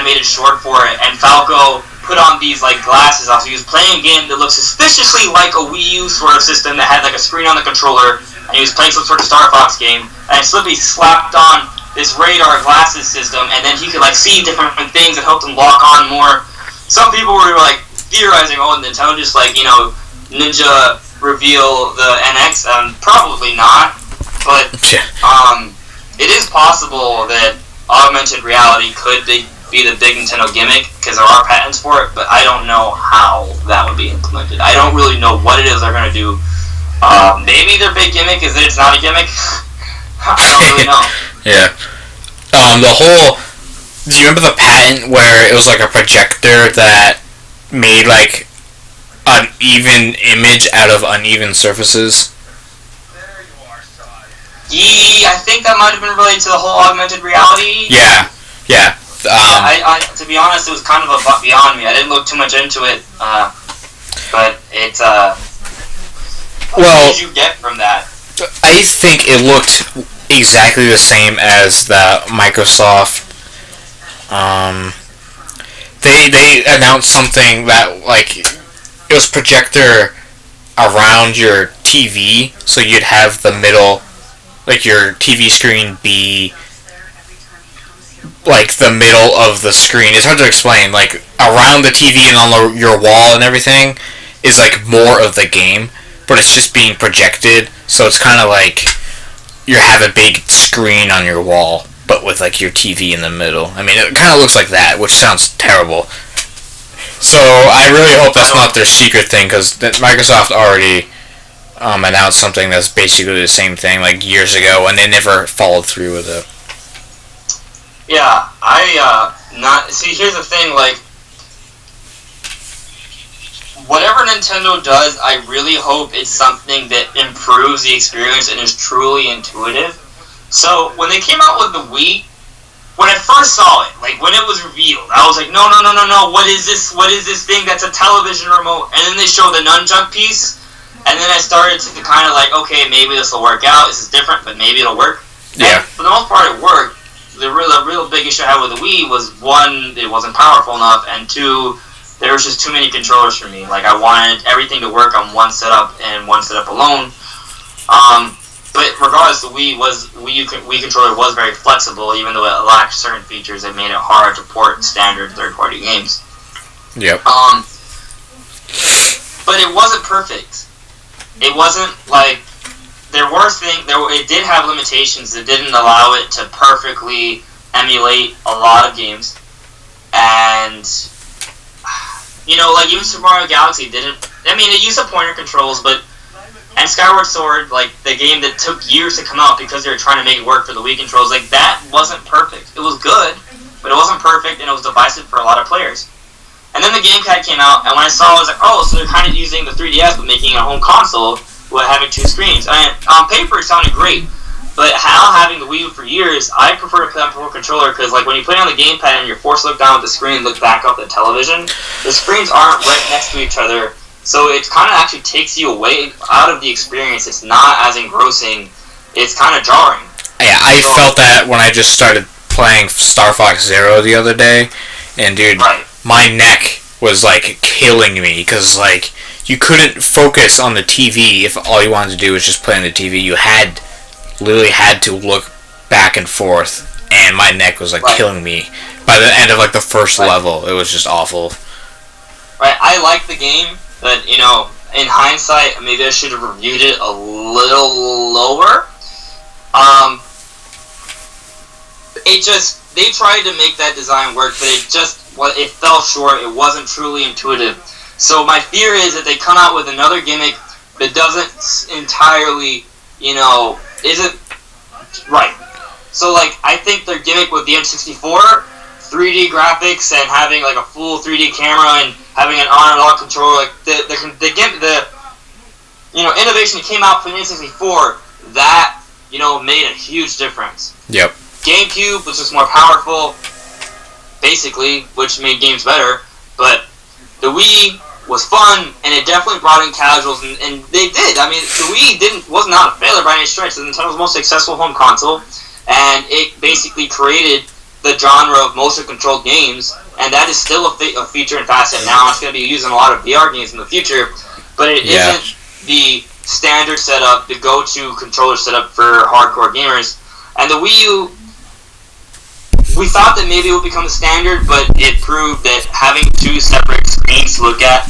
animated short for it, and Falco put on these like glasses on, so he was playing a game that looked suspiciously like a Wii U sort of system that had like a screen on the controller, and he was playing some sort of Star Fox game, and Slippy slapped on this radar glasses system, and then he could like see different things that helped him lock on more. Some people were like theorizing, oh, Nintendo just like, you know, Ninja reveal the NX, probably not, but it is possible that augmented reality could be the big Nintendo gimmick, because there are patents for it, but I don't know how that would be implemented. I don't really know what it is they're going to do. Maybe their big gimmick is that it's not a gimmick. I don't really know. Yeah. Do you remember the patent where it was like a projector that made like an even image out of uneven surfaces? I think that might have been related to the whole augmented reality. Yeah. To be honest, it was kind of beyond me. I didn't look too much into it, but it's what did you get from that? I think it looked exactly the same as the Microsoft. They announced something that like it was projector around your TV, so you'd have the middle, like your TV screen be like the middle of the screen. It's hard to explain. Like around the TV and on your wall and everything is like more of the game, but it's just being projected. So it's kind of like you have a big screen on your wall, but with like your TV in the middle. I mean, it kind of looks like that, which sounds terrible. So I really hope that's not their secret thing, because Microsoft already announced something that's basically the same thing like years ago, and they never followed through with it. Yeah, here's the thing, like, whatever Nintendo does, I really hope it's something that improves the experience and is truly intuitive. So, when they came out with the Wii, when I first saw it, like, when it was revealed, I was like, no, what is this thing that's a television remote? And then they showed the nunchuck piece, and then I started to kind of like, okay, maybe this will work out, this is different, but maybe it'll work. Yeah. And for the most part, it worked. The real big issue I had with the Wii was, one, it wasn't powerful enough, and two, there was just too many controllers for me. Like, I wanted everything to work on one setup and one setup alone. But regardless, the Wii controller was very flexible, even though it lacked certain features that made it hard to port standard third-party games. Yep. But it wasn't perfect. It wasn't like... It did have limitations that didn't allow it to perfectly emulate a lot of games. And, you know, like even Super Mario Galaxy didn't... I mean, it used the pointer controls, and Skyward Sword, like the game that took years to come out because they were trying to make it work for the Wii controls, like that wasn't perfect. It was good, but it wasn't perfect, and it was divisive for a lot of players. And then the GameCube came out, and when I saw it, I was like, oh, so they're kind of using the 3DS but making it a home console with having two screens. And on paper, it sounded great, but having the Wii U for years, I prefer to play on a controller because, like, when you play on the gamepad and you're forced to look down at the screen and look back up at the television, the screens aren't right next to each other, so it kind of actually takes you away out of the experience. It's not as engrossing. It's kind of jarring. Yeah, I felt that when I just started playing Star Fox Zero the other day, and dude, right. My neck was like killing me because like you couldn't focus on the TV if all you wanted to do was just play on the TV. You literally had to look back and forth, and my neck was like killing me. By the end of like the first level, it was just awful. Right, I like the game, but you know, in hindsight, maybe I should have reviewed it a little lower. They tried to make that design work, but it fell short. It wasn't truly intuitive. So my fear is that they come out with another gimmick that doesn't entirely, isn't right. So like, I think their gimmick with the N64, 3D graphics and having like a full 3D camera and having an on and off controller, like the innovation that came out from the N64, that made a huge difference. Yep. GameCube was just more powerful, basically, which made games better, but the Wii was fun, and it definitely brought in casuals, and they did. I mean, the Wii was not a failure by any stretch. It was Nintendo's most successful home console, and it basically created the genre of motion-controlled games, and that is still a feature and facet now. It's going to be used in a lot of VR games in the future, but it isn't the standard setup, the go-to controller setup for hardcore gamers. And the Wii U, we thought that maybe it would become the standard, but it proved that having two separate screens to look at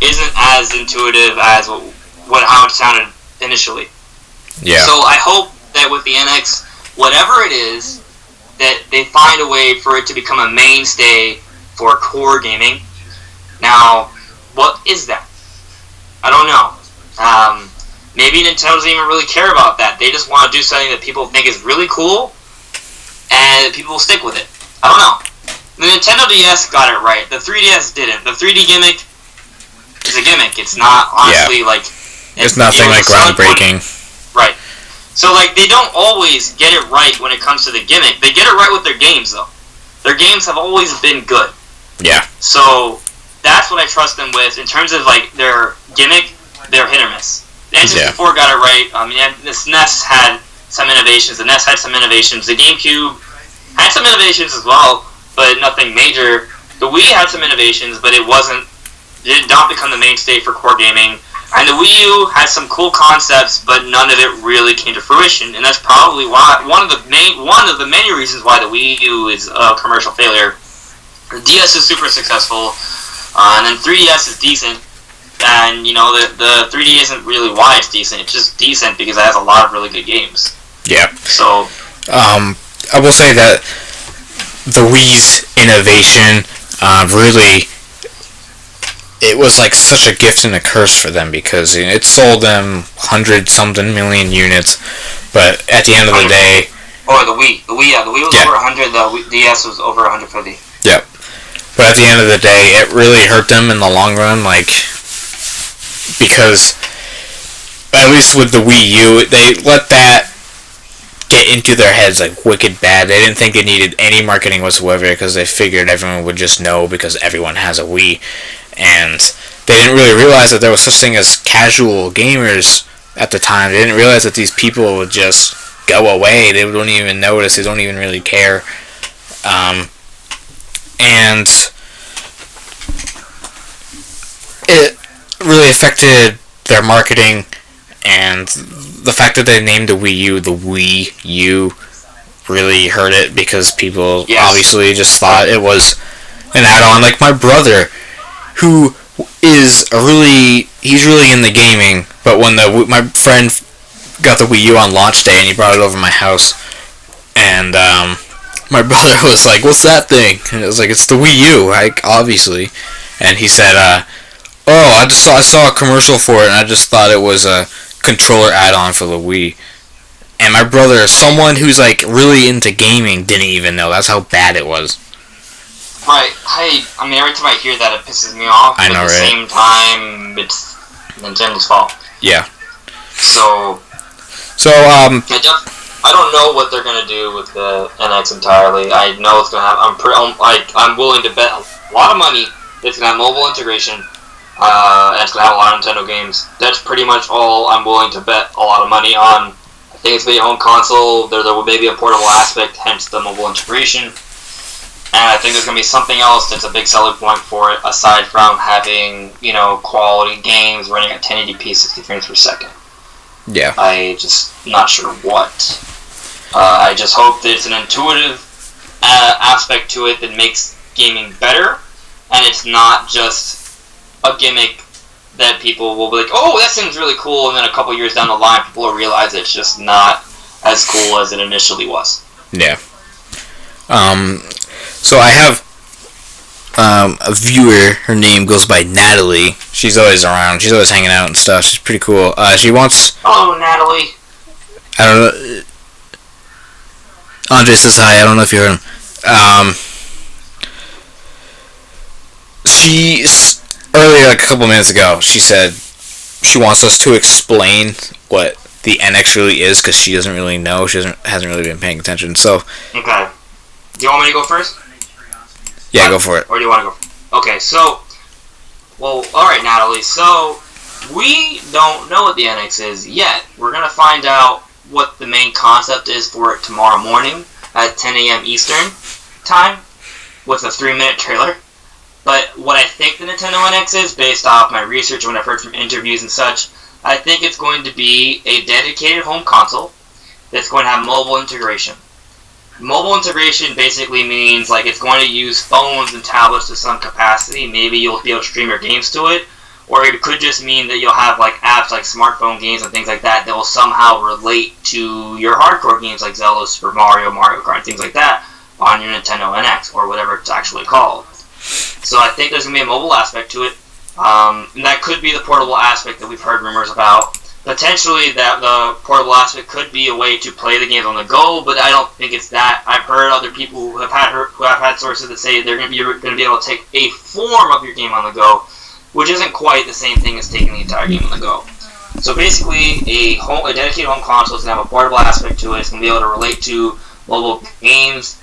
isn't as intuitive as how it sounded initially. Yeah. So I hope that with the NX, whatever it is, that they find a way for it to become a mainstay for core gaming. Now, what is that? I don't know. Maybe Nintendo doesn't even really care about that. They just want to do something that people think is really cool, and people will stick with it. I don't know. The Nintendo DS got it right. The 3DS didn't. The 3D gimmick is a gimmick. It's not, honestly, It's nothing groundbreaking. Right. So, they don't always get it right when it comes to the gimmick. They get it right with their games, though. Their games have always been good. Yeah. So, that's what I trust them with. In terms of, their gimmick, they're hit or miss. The N64 got it right. I mean, this NES had some innovations. The NES had some innovations. The GameCube had some innovations as well, but nothing major. The Wii had some innovations, but it did not become the mainstay for core gaming. And the Wii U has some cool concepts, but none of it really came to fruition. And that's probably why one of the many reasons why the Wii U is a commercial failure. The DS is super successful, and then 3DS is decent. And the 3D isn't really why it's decent. It's just decent because it has a lot of really good games. Yeah. So, I will say that the Wii's innovation really, it was such a gift and a curse for them because it sold them 100-something million units, but at the end of the day... Oh, the Wii was over 100, the DS was over 150. Yep. But at the end of the day, it really hurt them in the long run, because at least with the Wii U, they let that get into their heads wicked bad. They didn't think they needed any marketing whatsoever because they figured everyone would just know because everyone has a Wii. And they didn't really realize that there was such thing as casual gamers at the time. They didn't realize that these people would just go away. They don't even notice. They don't even really care. And it really affected their marketing, and the fact that they named the Wii U the Wii U really hurt it because people obviously just thought it was an add-on. My brother, who is he's really in the gaming, but when my friend got the Wii U on launch day and he brought it over to my house, and my brother was like, "What's that thing?" And it was like, "It's the Wii U, obviously." And he said, "Oh, I saw a commercial for it, and I just thought it was a controller add-on for the Wii." And my brother, someone who's really into gaming, didn't even know. That's how bad it was. Right. I mean, every time I hear that, it pisses me off. I know, at the same time, it's Nintendo's fault. Yeah. So I don't know what they're gonna do with the NX entirely. I know it's gonna have. I'm willing to bet a lot of money it's gonna have mobile integration. And it's gonna have a lot of Nintendo games. That's pretty much all I'm willing to bet a lot of money on. I think it's gonna be a home console. There will maybe a portable aspect, hence the mobile integration. And I think there's going to be something else that's a big selling point for it, aside from having, quality games running at 1080p 60 frames per second. Yeah. I just not sure what. I just hope that it's an intuitive aspect to it that makes gaming better, and it's not just a gimmick that people will be like, "Oh, that seems really cool," and then a couple years down the line, people will realize it's just not as cool as it initially was. Yeah. So I have a viewer. Her name goes by Natalie. She's always around. She's always hanging out and stuff. She's pretty cool. She wants... Hello, Natalie. I don't know. Andre says hi. I don't know if you heard him. She's... Earlier, a couple minutes ago, she said she wants us to explain what the NX really is because she doesn't really know. She hasn't really been paying attention. So... Okay. Do you want me to go first? Yeah, go for it. Or do you want to go? Okay, so... Well, alright, Natalie. So, we don't know what the NX is yet. We're going to find out what the main concept is for it tomorrow morning at 10 a.m. Eastern. time with a 3-minute trailer. But what I think the Nintendo NX is, based off my research and what I've heard from interviews and such, I think it's going to be a dedicated home console that's going to have mobile integration. Mobile integration basically means like it's going to use phones and tablets to some capacity. Maybe you'll be able to stream your games to it, or it could just mean that you'll have like apps like smartphone games and things like that that will somehow relate to your hardcore games like Zelda, Super Mario, Mario Kart, and things like that on your Nintendo NX or whatever it's actually called. So I think there's going to be a mobile aspect to it, and that could be the portable aspect that we've heard rumors about. Potentially, that the portable aspect could be a way to play the games on the go, but I don't think it's that. I've heard other people who have had sources that say they're going to be able to take a form of your game on the go, which isn't quite the same thing as taking the entire game on the go. So basically, a dedicated home console is going to have a portable aspect to it. It's going to be able to relate to mobile games.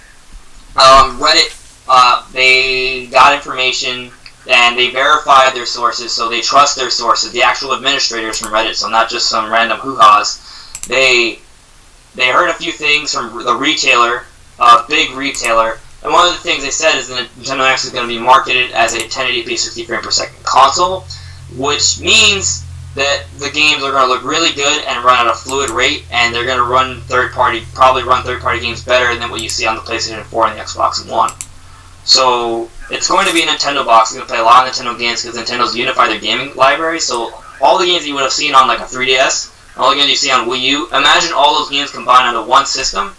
Reddit, they got information and they verified their sources, so they trust their sources, the actual administrators from Reddit, so not just some random hoo-has. They heard a few things from the retailer, a big retailer, and one of the things they said is that Nintendo NX is going to be marketed as a 1080p 60 frames per second console, which means that the games are going to look really good and run at a fluid rate, and they're going to probably run third-party games better than what you see on the PlayStation 4 and the Xbox One. So it's going to be a Nintendo box. It's going to play a lot of Nintendo games because Nintendo's unified their gaming library. So all the games that you would have seen on like a 3DS, all the games you see on Wii U, imagine all those games combined onto one system.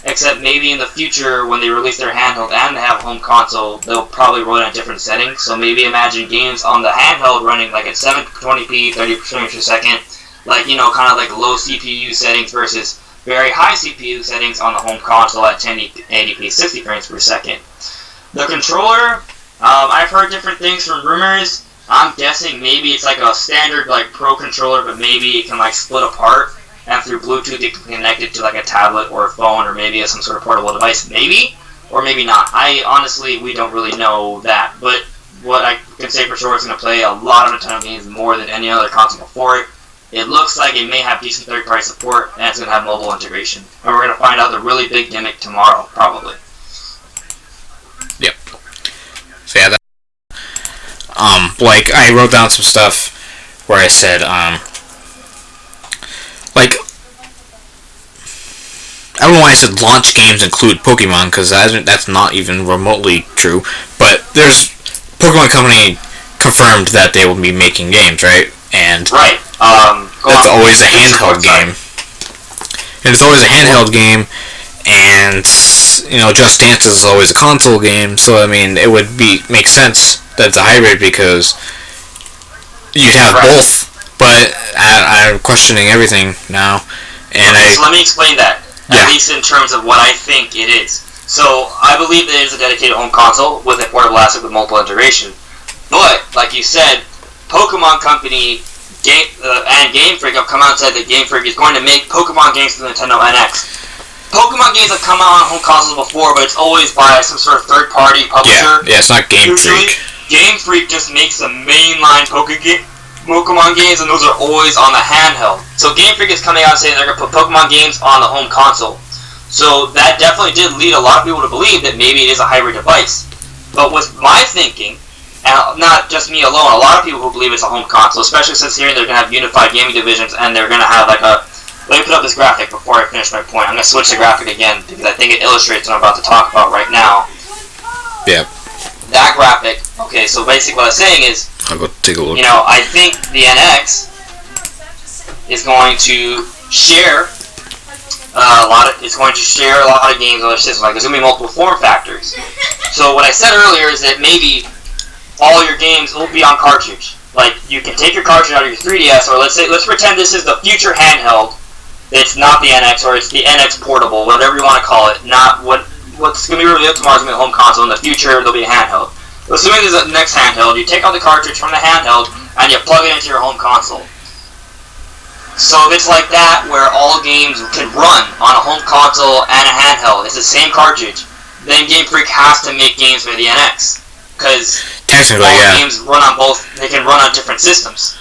Except maybe in the future when they release their handheld and they have a home console, they'll probably run at different settings. So maybe imagine games on the handheld running like at 720p, 30 frames per second, like kind of like low CPU settings versus very high CPU settings on the home console at 1080p, 60 frames per second. The controller, I've heard different things from rumors. I'm guessing maybe it's like a standard like Pro controller, but maybe it can like split apart, and through Bluetooth it can connect it to like a tablet or a phone or maybe some sort of portable device, maybe, or maybe not. We don't really know that, but what I can say for sure, it's going to play a lot of Nintendo games more than any other console before it. It looks like it may have decent third-party support, and it's going to have mobile integration. And we're going to find out the really big gimmick tomorrow, probably. Yep. So yeah, like I wrote down some stuff where I said, like, I don't know why I said launch games include Pokemon, because that's not even remotely true. But there's Pokemon Company confirmed that they will be making games, right? And right. That's always a handheld game. And it's always a handheld game. And Just Dance is always a console game, so I mean, it would make sense that it's a hybrid because you'd have both. But I'm questioning everything now, and so let me explain that. At least in terms of what I think it is. So I believe that it is a dedicated home console with a portable asset with multiple integration. But like you said, Pokemon Company and Game Freak have come out and said that Game Freak is going to make Pokemon games for the Nintendo NX. Pokemon games have come out on home consoles before, but it's always by some sort of third-party publisher. Yeah, it's not Game Freak. Game Freak just makes the mainline Pokemon games, and those are always on the handheld. So Game Freak is coming out saying they're going to put Pokemon games on the home console. So that definitely did lead a lot of people to believe that maybe it is a hybrid device. But with my thinking, and not just me alone, a lot of people who believe it's a home console, especially since here they're going to have unified gaming divisions, and they're going to have like a... Let me put up this graphic before I finish my point. I'm going to switch the graphic again because I think it illustrates what I'm about to talk about right now. Yeah. That graphic. Okay, so basically what I'm saying is, I'll go take a look. I think the NX is going to share it's going to share a lot of games on their system. Like there's going to be multiple form factors. So what I said earlier is that maybe all your games will be on cartridge. Like you can take your cartridge out of your 3DS, or let's pretend this is the future handheld. It's not the NX, or it's the NX Portable, whatever you want to call it. Not what's going to be revealed tomorrow is going to be a home console. In the future, there'll be a handheld. Assuming there's a next handheld, you take out the cartridge from the handheld and you plug it into your home console. So if it's like that, where all games can run on a home console and a handheld, it's the same cartridge, then Game Freak has to make games for the NX, because all games run on both. They can run on different systems.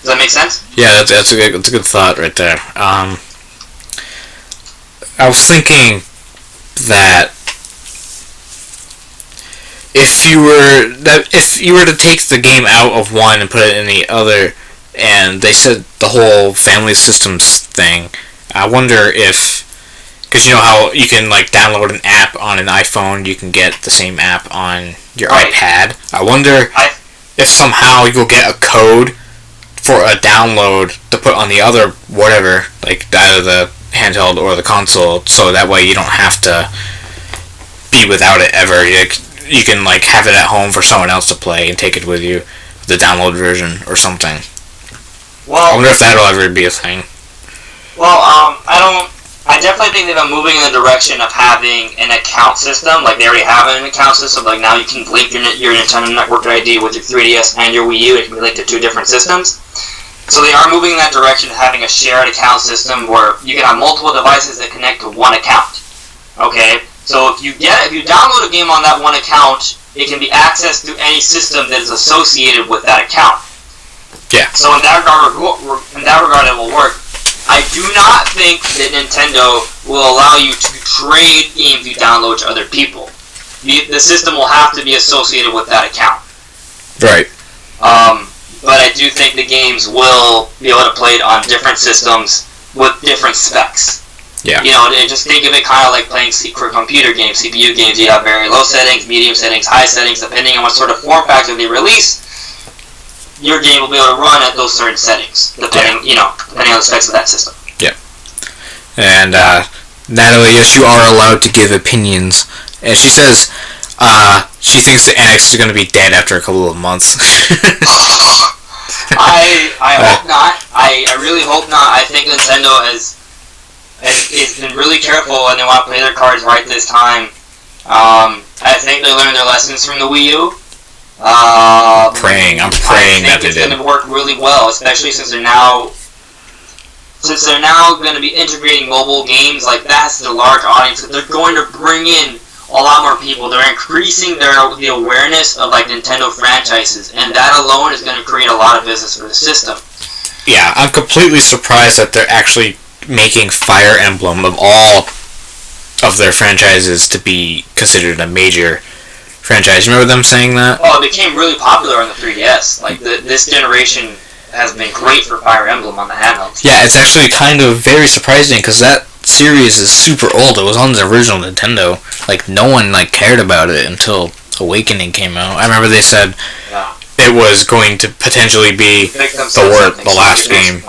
Does that make sense? Yeah, that's a good thought right there. I was thinking that if you were to take the game out of one and put it in the other, and they said the whole family systems thing, I wonder if, because you know how you can like download an app on an iPhone, you can get the same app on your iPad. I wonder if somehow you'll get a code for a download to put on the other whatever, like either the handheld or the console, so that way you don't have to be without it ever. You can like have it at home for someone else to play and take it with you, the download version or something. Well, I wonder if that'll ever be a thing. Well, I definitely think they've been moving in the direction of having an account system. Like, they already have an account system. Like, now you can link your Nintendo Network ID with your 3DS and your Wii U. It can be linked to two different systems. So they are moving in that direction of having a shared account system where you can have multiple devices that connect to one account. Okay? So if you download a game on that one account, it can be accessed through any system that is associated with that account. Yeah. So in that regard, it will work. I do not think that Nintendo will allow you to trade games you download to other people. The system will have to be associated with that account. Right. But I do think the games will be able to play it on different systems with different specs. Yeah. You know, just think of it kind of like playing computer games, CPU games. You have very low settings, medium settings, high settings, depending on what sort of form factor they release. Your game will be able to run at those certain settings, depending on the specs of that system. Yeah. And Natalie, yes, you are allowed to give opinions. And she says she thinks the NX is going to be dead after a couple of months. I hope not. I really hope not. I think Nintendo has been really careful and they want to play their cards right this time. I think they learned their lessons from the Wii U. I'm praying that they did. I think it's going to work really well, especially since they're now going to be integrating mobile games. Like, that's the large audience. They're going to bring in a lot more people. They're increasing the awareness of like Nintendo franchises, and that alone is going to create a lot of business for the system. Yeah, I'm completely surprised that they're actually making Fire Emblem of all of their franchises to be considered a major franchise. You remember them saying that? Oh, it became really popular on the 3DS. Like, this generation has been great for Fire Emblem on the handhelds. Yeah, it's actually kind of very surprising because that series is super old. It was on the original Nintendo. Like, no one cared about it until Awakening came out. I remember they said it was going to potentially be the last game.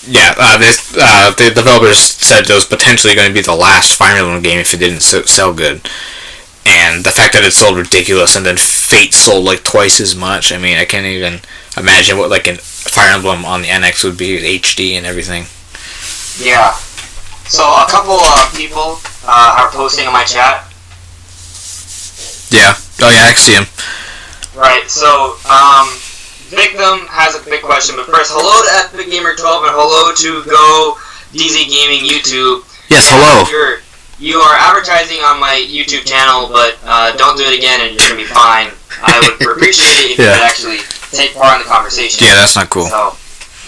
Yeah, the developers said it was potentially going to be the last Fire Emblem game if it didn't sell good. And the fact that it sold ridiculous, and then Fate sold like twice as much. I mean, I can't even imagine what like a Fire Emblem on the NX would be with HD and everything. Yeah. So a couple of people are posting in my chat. Yeah. Oh yeah, I can see him. Right. So Victim has a big question, but first, hello to Epic Gamer 12 and hello to Go DZ Gaming YouTube. Yes, hello. You are advertising on my YouTube channel, but don't do it again and you're going to be fine. I would appreciate it if you could actually take part in the conversation. Yeah, that's not cool. So,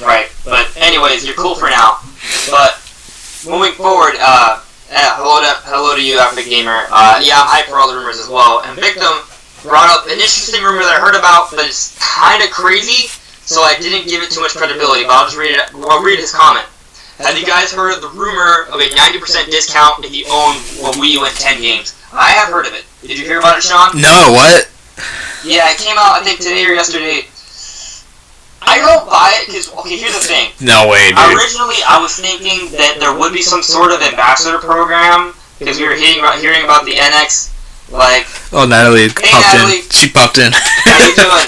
right. But anyways, you're cool for now. But moving forward, hello to you, Epic Gamer. Yeah, I'm hyped for all the rumors as well. And Victim brought up an interesting rumor that I heard about, but it's kind of crazy, so I didn't give it too much credibility, but I'll just read it. I'll read his comment. Have you guys heard of the rumor of a 90% discount if you own a Wii U and 10 games? I have heard of it. Did you hear about it, Sean? No, what? Yeah, it came out, I think, today or yesterday. I don't buy it because, okay, here's the thing. No way, dude. Originally, I was thinking that there would be some sort of ambassador program because we were hearing about the NX. Like, oh, Natalie popped in. She popped in. How you doing?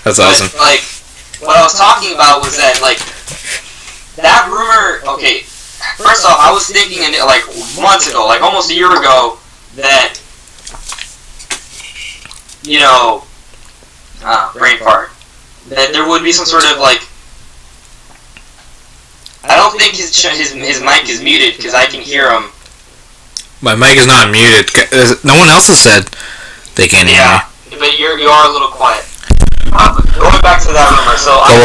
That's awesome. Like, what I was talking about was that, like, that rumor, okay, first off, I was thinking, like, months ago, like, almost a year ago, that, you know, brain fart, that there would be some sort of, like, I don't think his mic is muted, because I can hear him. My mic is not muted. No one else has said they can't hear me. Yeah, but you are a little quiet. Going back to that rumor, so I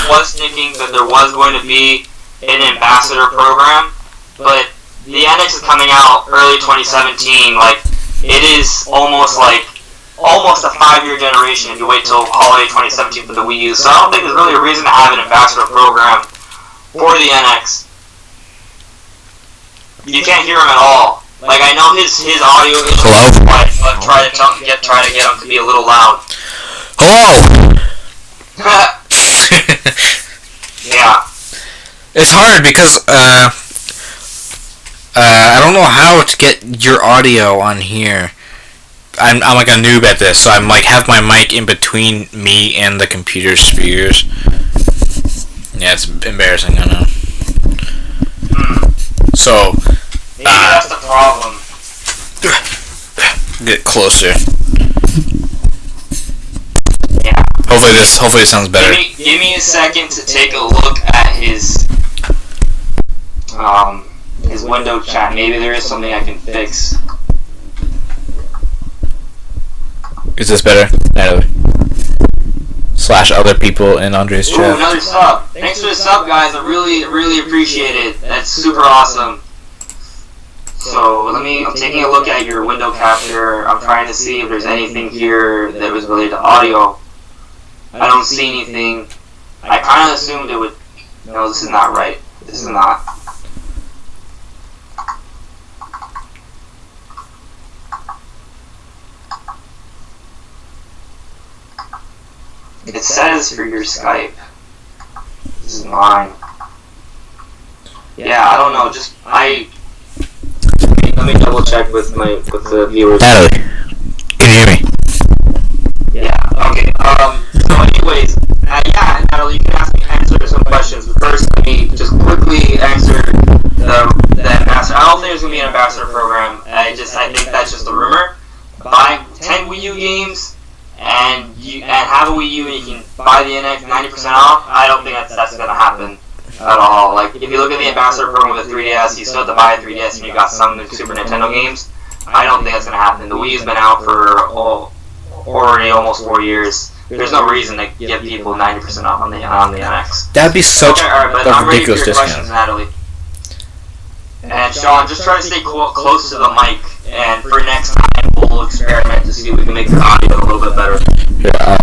was thinking that there was going to be an ambassador program, but the NX is coming out early 2017. Like, it is almost almost a 5-year generation if you wait till holiday 2017 for the Wii U. So I don't think there's really a reason to have an ambassador program for the NX. You can't hear him at all. Like, I know his audio is quiet, but try to get him to be a little loud. Hello. Yeah. It's hard because I don't know how to get your audio on here. I'm like a noob at this, so I'm like have my mic in between me and the computer spheres. Yeah, it's embarrassing, I know. So maybe that's the problem. Get closer. Yeah. Hopefully it sounds better. Give me a second to take a look at his window chat. Maybe there is something I can fix. Is this better? / other people in Andre's chat. Ooh, another sub. Thanks for the sub, guys. I really appreciate it. That's super awesome. So I'm taking a look at your window capture. I'm trying to see if there's anything here that was related to audio. I don't see anything. I kind of assumed it would. No, this is not right. This is not. It says for your Skype. This is mine. Yeah, I don't know. Let me double check with the viewers. Natalie, can you hear me? Yeah. Okay. So, anyways, yeah, Natalie, you can answer some questions. But first, let me just quickly answer the ambassador. I don't think there's gonna be an ambassador program. I think that's just a rumor. Buying 10 Wii U games and have a Wii U and you can buy the NX 90% off. I don't think that's gonna happen at all. Like, if you look at the ambassador program with the 3DS, you still have to buy a 3DS and you got some Super Nintendo games. I don't think that's gonna happen. The Wii U's been out for already almost 4 years. There's no reason to give people 90% off on the NX. That'd be such a ridiculous discount. Natalie. And Sean, just try to stay close to the mic, and for next time we'll experiment to see if we can make the audio a little bit better. Yeah,